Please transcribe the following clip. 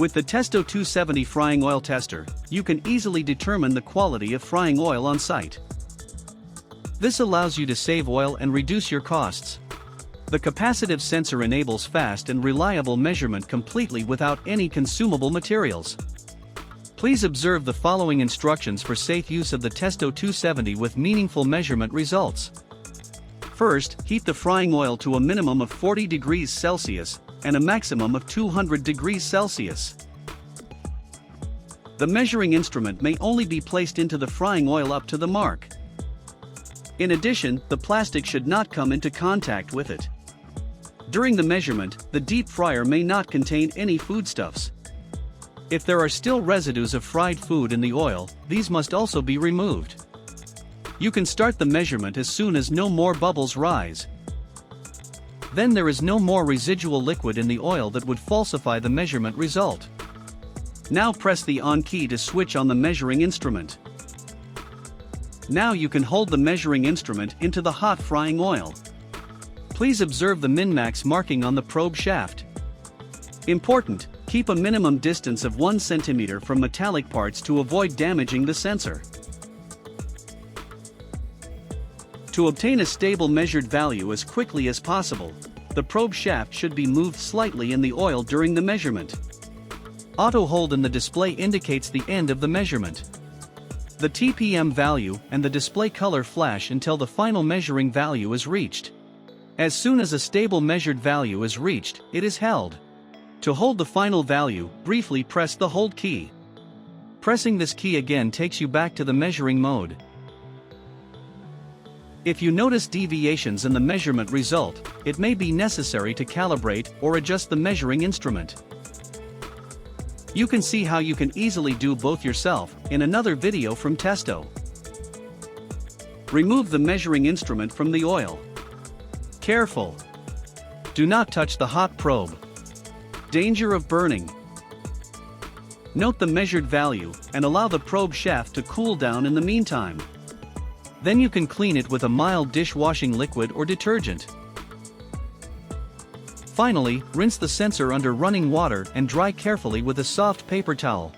With the Testo 270 frying oil tester, you can easily determine the quality of frying oil on site. This allows you to save oil and reduce your costs. The capacitive sensor enables fast and reliable measurement completely without any consumable materials. Please observe the following instructions for safe use of the Testo 270 with meaningful measurement results. First, heat the frying oil to a minimum of 40 degrees Celsius and a maximum of 200 degrees Celsius. The measuring instrument may only be placed into the frying oil up to the mark. In addition, the plastic should not come into contact with it. During the measurement, the deep fryer may not contain any foodstuffs. If there are still residues of fried food in the oil, these must also be removed. You can start the measurement as soon as no more bubbles rise. Then there is no more residual liquid in the oil that would falsify the measurement result. Now press the on key to switch on the measuring instrument. Now you can hold the measuring instrument into the hot frying oil. Please observe the min-max marking on the probe shaft. Important: keep a minimum distance of 1 cm from metallic parts to avoid damaging the sensor. To obtain a stable measured value as quickly as possible, the probe shaft should be moved slightly in the oil during the measurement. Auto hold in the display indicates the end of the measurement. The TPM value and the display color flash until the final measuring value is reached. As soon as a stable measured value is reached, it is held. To hold the final value, briefly press the hold key. Pressing this key again takes you back to the measuring mode. If you notice deviations in the measurement result, it may be necessary to calibrate or adjust the measuring instrument. You can see how you can easily do both yourself in another video from Testo. Remove the measuring instrument from the oil. Careful! Do not touch the hot probe. Danger of burning. Note the measured value and allow the probe shaft to cool down in the meantime. Then you can clean it with a mild dishwashing liquid or detergent. Finally, rinse the sensor under running water and dry carefully with a soft paper towel.